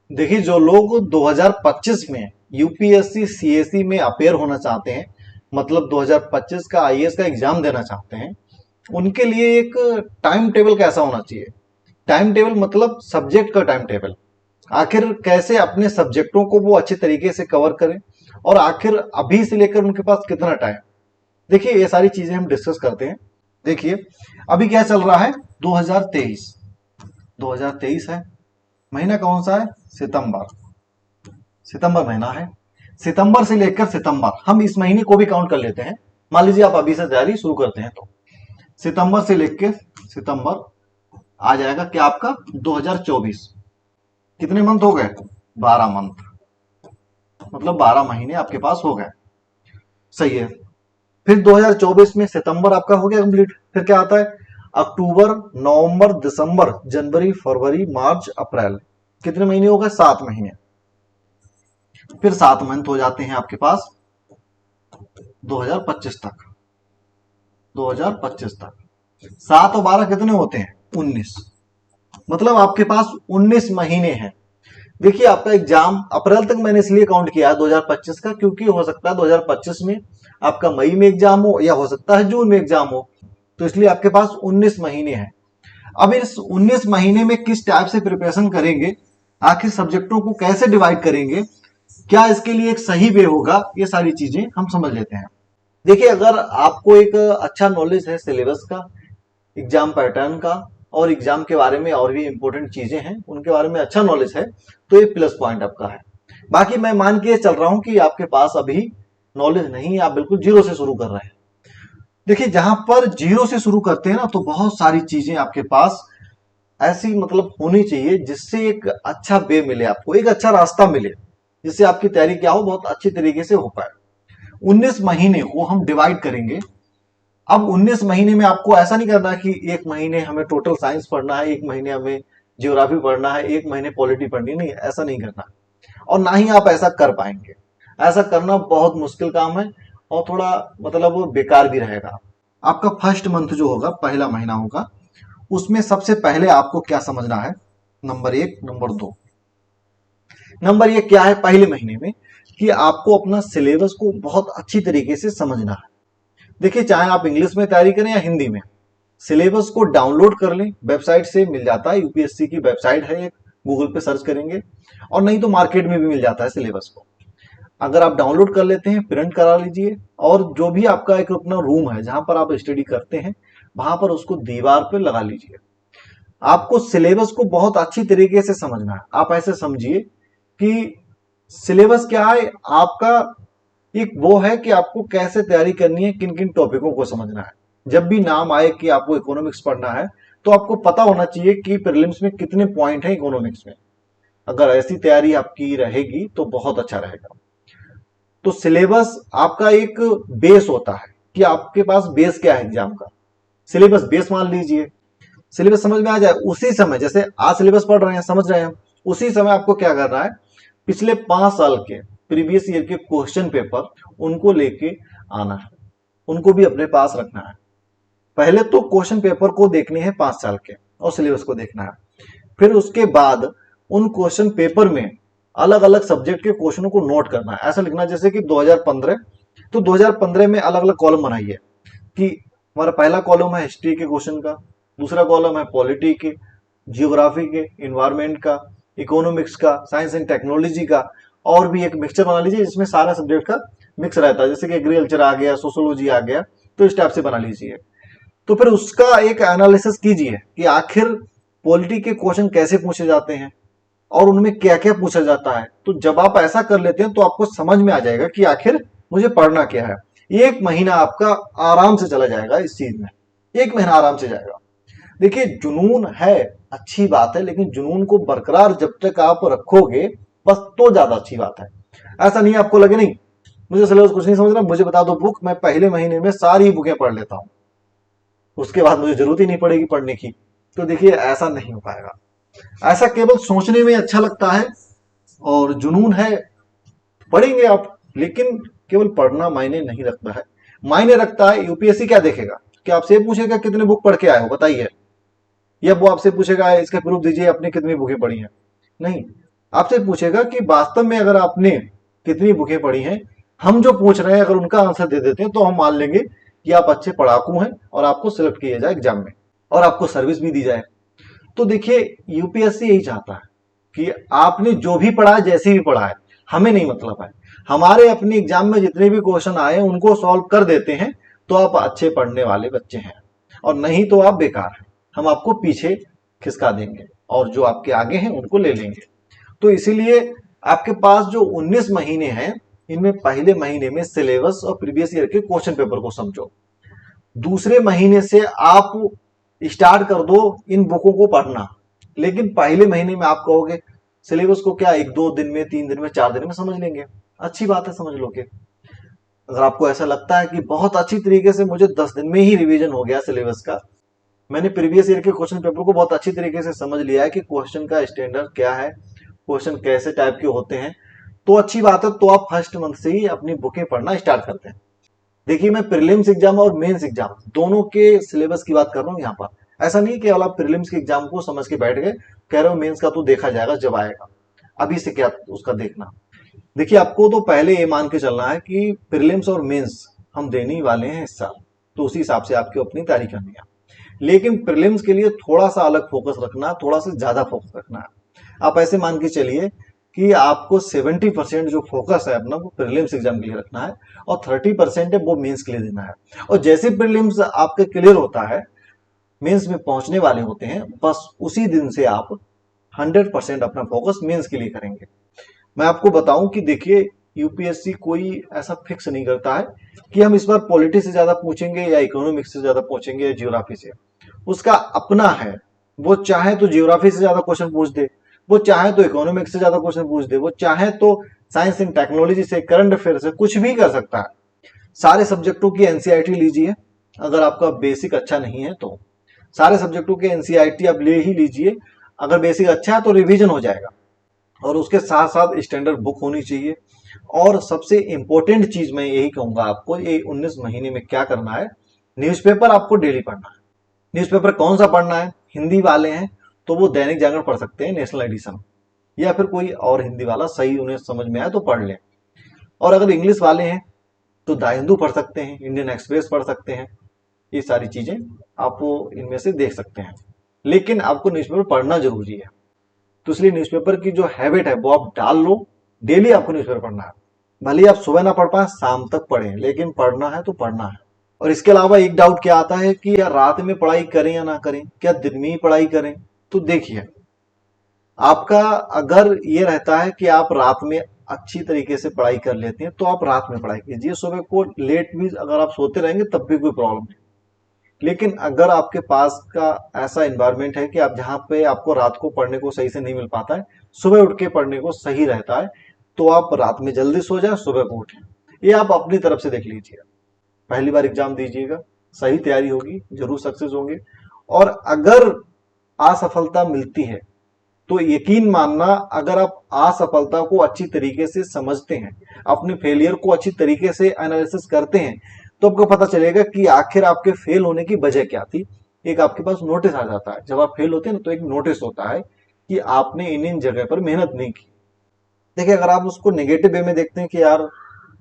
देखिए, जो लोग 2025 में यूपीएससी सीएससी में अपेयर होना चाहते हैं, मतलब 2025 का आईएएस का एग्जाम देना चाहते हैं, उनके लिए एक टाइम टेबल कैसा होना चाहिए। टाइम टेबल मतलब सब्जेक्ट का टाइम टेबल। आखिर कैसे अपने सब्जेक्टों को वो अच्छे तरीके से कवर करें, और आखिर अभी से लेकर उनके पास कितना टाइम। देखिए, ये सारी चीजें हम डिस्कस करते हैं। देखिए, अभी क्या चल रहा है, 2023। 2023 है, महीना कौन सा है, सितंबर। सितंबर महीना है। सितंबर से लेकर सितंबर, हम इस महीने को भी काउंट कर लेते हैं। मान लीजिए आप अभी से तैयारी शुरू करते हैं, तो सितंबर से लेकर सितंबर आ जाएगा क्या आपका 2024। कितने मंथ हो गए, 12 मंथ, मतलब 12 महीने आपके पास हो गए। सही है। फिर 2024 में सितंबर आपका हो गया कंप्लीट। फिर क्या आता है, अक्टूबर, नवंबर, दिसंबर, जनवरी, फरवरी, मार्च, अप्रैल। कितने महीने हो गए, 7 महीने। फिर 7 मंथ हो जाते हैं आपके पास 2025 तक। 2025 तक 7 और 12 कितने होते हैं, 19। मतलब आपके पास 19 महीने हैं। देखिए, आपका एग्जाम अप्रैल तक मैंने इसलिए काउंट किया है 2025 का, क्योंकि हो सकता है 2025 में आपका मई में एग्जाम हो, या हो सकता है जून में एग्जाम हो। तो इसलिए आपके पास 19 महीने हैं। अब इस 19 महीने में किस टाइप से प्रिपरेशन करेंगे, आखिर सब्जेक्टों को कैसे डिवाइड करेंगे, क्या इसके लिए एक सही वे होगा, ये सारी चीजें हम समझ लेते हैं। देखिए, अगर आपको एक अच्छा नॉलेज है सिलेबस का, एग्जाम पैटर्न का, और एग्जाम के बारे में और भी इंपॉर्टेंट चीजें हैं उनके बारे में अच्छा नॉलेज है, तो ये प्लस पॉइंट आपका है। बाकी मैं मान के चल रहा हूं कि आपके पास अभी नॉलेज नहीं है, आप बिल्कुल जीरो से शुरू कर रहे हैं। देखिए, जहां पर जीरो से शुरू करते हैं ना, तो बहुत सारी चीजें आपके पास ऐसी मतलब होनी चाहिए जिससे एक अच्छा वे मिले, आपको एक अच्छा रास्ता मिले, जिससे आपकी तैयारी क्या हो, बहुत अच्छी तरीके से हो पाए। 19 महीने को हम डिवाइड करेंगे। अब 19 महीने में आपको ऐसा नहीं करना कि एक महीने हमें टोटल साइंस पढ़ना है, एक महीने हमें ज्योग्राफी पढ़ना है, एक महीने पॉलिटी पढ़नी है। नहीं, ऐसा नहीं करना, और ना ही आप ऐसा कर पाएंगे। ऐसा करना बहुत मुश्किल काम है, और थोड़ा मतलब वो बेकार भी रहेगा। आपका फर्स्ट मंथ जो होगा, पहला महीना होगा, उसमें सबसे पहले आपको क्या समझना है, नंबर एक, नंबर दो। नंबर एक क्या है, पहले महीने में कि आपको अपना सिलेबस को बहुत अच्छी तरीके से समझना है। देखिए, चाहे आप इंग्लिश में तैयारी करें या हिंदी में, सिलेबस को डाउनलोड कर लें, वेबसाइट से मिल जाता है, यूपीएससी की वेबसाइट है एक, गूगल पे सर्च करेंगे, और नहीं तो मार्केट में भी मिल जाता है सिलेबस को। अगर आप डाउनलोड कर लेते हैं, प्रिंट करा लीजिए, और जो भी आपका एक अपना रूम है जहां पर आप स्टडी करते हैं, वहां पर उसको दीवार पर लगा लीजिए। आपको सिलेबस को बहुत अच्छी तरीके से समझना है। आप ऐसे समझिए कि सिलेबस क्या है आपका, एक वो है कि आपको कैसे तैयारी करनी है, किन किन टॉपिकों को समझना है। जब भी नाम आए कि आपको इकोनॉमिक्स पढ़ना है, तो आपको पता होना चाहिए कि प्रीलिम्स में कितने पॉइंट हैं इकोनॉमिक्स में। अगर ऐसी तैयारी आपकी रहेगी तो बहुत अच्छा रहेगा। तो सिलेबस आपका एक बेस होता है कि आपके पास बेस क्या है एग्जाम का। सिलेबस बेस मान लीजिए। सिलेबस समझ में आ जाए उसी समय, जैसे आज सिलेबस पढ़ रहे हैं, समझ रहे हैं, उसी समय आपको क्या करना है, पिछले 5 साल के प्रीवियस ईयर के क्वेश्चन पेपर उनको लेके आना है, उनको भी अपने पास रखना है। पहले तो क्वेश्चन पेपर को देखने हैं 5 साल के, और सिलेबस को देखना है। फिर उसके बाद उन क्वेश्चन पेपर में अलग अलग सब्जेक्ट के क्वेश्चनों को नोट करना है। ऐसा लिखना जैसे कि 2015, तो 2015 में अलग अलग कॉलम बनाइए कि हमारा पहला कॉलम है हिस्ट्री के क्वेश्चन का, दूसरा कॉलम है पॉलिटी के, जियोग्राफी के, इन्वायरमेंट का, इकोनॉमिक्स का, साइंस एंड टेक्नोलॉजी का, और भी एक मिक्सचर बना लीजिए जिसमें सारा सब्जेक्ट का मिक्स रहता है, जैसे कि एग्रीकल्चर आ गया, सोशोलॉजी आ गया, तो इस टाइप से बना लीजिए। तो फिर उसका एक एनालिसिस कीजिए कि आखिर पॉलिटी के क्वेश्चन कैसे पूछे जाते हैं, और उनमें क्या क्या पूछा जाता है। तो जब आप ऐसा कर लेते हैं तो आपको समझ में आ जाएगा कि आखिर मुझे पढ़ना क्या है। एक महीना आपका आराम से चला जाएगा इस चीज में, एक महीना आराम से जाएगा। देखिए, जुनून है, अच्छी बात है, लेकिन जुनून को बरकरार जब तक आप रखोगे, बस तो ज्यादा अच्छी बात है। ऐसा नहीं आपको लगे नहीं मुझे सिलेबस कुछ नहीं समझ रहा, मुझे बता दो बुक, मैं पहले महीने में सारी बुकें पढ़ लेता हूं, उसके बाद मुझे जरूरत ही नहीं पड़ेगी पढ़ने की। तो देखिए, ऐसा नहीं हो पाएगा। ऐसा केवल सोचने में अच्छा लगता है, और जुनून है, पढ़ेंगे आप, लेकिन केवल पढ़ना मायने नहीं रखता है। मायने रखता है यूपीएससी क्या देखेगा, कि आपसे पूछेगा कितने बुक पढ़ के आए हो बताइए, या वो आपसे पूछेगा इसका प्रूफ दीजिए अपनी कितनी बुकें पढ़ी हैं। नहीं, आपसे पूछेगा कि वास्तव में अगर आपने कितनी बुकें पढ़ी हैं, हम जो पूछ रहे हैं अगर उनका आंसर दे देते हैं तो हम मान लेंगे कि आप अच्छे पढ़ाकू हैं और आपको सिलेक्ट किया जाए एग्जाम में और आपको सर्विस भी दी जाए। तो देखिए यूपीएससी यही चाहता है कि आपने जो भी पढ़ा है, जैसे भी पढ़ा है, हमें नहीं मतलब है। हमारे अपने एग्जाम में जितने भी क्वेश्चन आए उनको सॉल्व कर देते हैं तो आप अच्छे पढ़ने वाले बच्चे हैं, और नहीं तो आप बेकार हैं। हम आपको पीछे खिसका देंगे और जो आपके आगे हैं उनको ले लेंगे। तो इसीलिए आपके पास जो 19 महीने हैं, इनमें पहले महीने में सिलेबस और प्रीवियस ईयर के क्वेश्चन पेपर को समझो। दूसरे महीने से आप स्टार्ट कर दो इन बुकों को पढ़ना। लेकिन पहले महीने में आप कहोगे सिलेबस को क्या 1-2 दिन में, 3 दिन में, 4 दिन में समझ लेंगे, अच्छी बात है, समझ लोगे। अगर आपको ऐसा लगता है कि बहुत अच्छी तरीके से मुझे 10 दिन में ही रिवीजन हो गया सिलेबस का, मैंने प्रीवियस ईयर के क्वेश्चन पेपर को बहुत अच्छी तरीके से समझ लिया है कि क्वेश्चन का स्टैंडर्ड क्या है, क्वेश्चन कैसे टाइप के होते हैं, तो अच्छी बात है। तो आप फर्स्ट मंथ से ही अपनी बुकें पढ़ना स्टार्ट करते हैं। देखिए मैं प्रीलिम्स एग्जाम और मेंस एग्जाम दोनों के सिलेबस की बात कर रहा हूँ यहाँ पर। ऐसा नहीं कि आप प्रीलिम्स के एग्जाम को समझ के बैठ गए, कह रहे हो मेंस का तो देखा जाएगा जब आएगा, अभी से क्या उसका देखना। देखिए आपको तो पहले ये मान के चलना है कि प्रीलिम्स और मेंस हम देने ही वाले हैं इस साल, तो उसी हिसाब से आपकी अपनी तैयारी करनी है। लेकिन प्रीलिम्स के लिए थोड़ा सा अलग फोकस रखना, थोड़ा सा ज्यादा फोकस रखना है। आप ऐसे मान के चलिए कि आपको 70% जो फोकस है अपना वो प्रीलिम्स एग्जाम के लिए रखना है और 30% है वो मेंस के लिए देना है। और जैसे प्रीलिम्स आपके क्लियर होता है, मेंस में पहुंचने वाले होते हैं, बस उसी दिन से आप 100% अपना फोकस मेंस के लिए करेंगे। मैं आपको बताऊं कि देखिए यूपीएससी कोई ऐसा फिक्स नहीं करता है कि हम इस बार पॉलिटी से ज्यादा पूछेंगे या इकोनॉमिक्स से ज्यादा पूछेंगे या जियोग्राफी से। उसका अपना है, वो चाहे तो जियोग्राफी से ज्यादा क्वेश्चन पूछ दे, वो चाहे तो इकोनॉमिक्स से ज्यादा क्वेश्चन पूछ दे, वो चाहे तो साइंस एंड टेक्नोलॉजी से, करंट अफेयर से, कुछ भी कर सकता है। सारे सब्जेक्टों की एनसीईआरटी लीजिए, अगर आपका बेसिक अच्छा नहीं है तो सारे सब्जेक्टों के एनसीईआरटी आप ले ही लीजिए। अगर बेसिक अच्छा है तो रिवीजन हो जाएगा, और उसके साथ साथ स्टैंडर्ड बुक होनी चाहिए। और सबसे इंपॉर्टेंट चीज मैं यही कहूंगा आपको, ये 19 महीने में क्या करना है, न्यूज़पेपर आपको डेली पढ़ना है। न्यूज़पेपर कौन सा पढ़ना है, हिंदी वाले हैं तो वो दैनिक जागरण पढ़ सकते हैं नेशनल एडिशन, या फिर कोई और हिंदी वाला सही उन्हें समझ में आए तो पढ़ लें। और अगर इंग्लिश वाले हैं तो द हिंदू पढ़ सकते हैं, इंडियन एक्सप्रेस पढ़ सकते हैं। ये सारी चीजें आप इनमें से देख सकते हैं, लेकिन आपको न्यूज़पेपर पढ़ना जरूरी है। तो इसलिए न्यूज़पेपर की जो हैबिट है वो आप डाल लो, डेली आपको न्यूज़पेपर पढ़ना है। भले ही आप सुबह ना पढ़ पाए, शाम तक पढ़ें, लेकिन पढ़ना है तो पढ़ना है। और इसके अलावा एक डाउट क्या आता है कि यार रात में पढ़ाई करें या ना करें, क्या दिन में ही पढ़ाई करें। तो देखिए आपका अगर ये रहता है कि आप रात में अच्छी तरीके से पढ़ाई कर लेते हैं तो आप रात में पढ़ाई कीजिए, सुबह को लेट भी अगर आप सोते रहेंगे तब भी कोई प्रॉब्लम नहीं। लेकिन अगर आपके पास का ऐसा एनवायरनमेंट है कि आप जहां पे आपको रात को पढ़ने को सही से नहीं मिल पाता है, सुबह उठ के पढ़ने को सही रहता है, तो आप रात में जल्दी सो जाए, सुबह को उठें। ये आप अपनी तरफ से देख लीजिए। पहली बार एग्जाम दीजिएगा, सही तैयारी होगी, जरूर सक्सेस होंगे। और अगर असफलता मिलती है तो यकीन मानना, अगर आप असफलता को अच्छी तरीके से समझते हैं, अपने फेलियर को अच्छी तरीके से एनालिसिस करते हैं, तो आपको पता चलेगा कि आखिर आपके फेल होने की वजह क्या थी। एक आपके पास नोटिस आ जाता है, जब आप फेल होते हैं ना तो एक नोटिस होता है कि आपने इन इन जगह पर मेहनत नहीं की। देखिए अगर आप उसको नेगेटिव वे में देखते हैं कि यार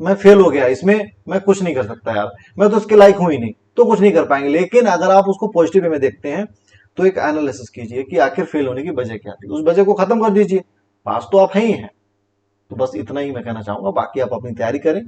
मैं फेल हो गया, इसमें मैं कुछ नहीं कर सकता, यार मैं तो उसके लायक हूं ही नहीं, तो कुछ नहीं कर पाएंगे। लेकिन अगर आप उसको पॉजिटिव वे में देखते हैं तो एक एनालिसिस कीजिए कि आखिर फेल होने की वजह क्या थी, उस वजह को खत्म कर दीजिए, पास तो आप हैं ही हैं। तो बस इतना ही मैं कहना चाहूंगा, बाकी आप अपनी तैयारी करें।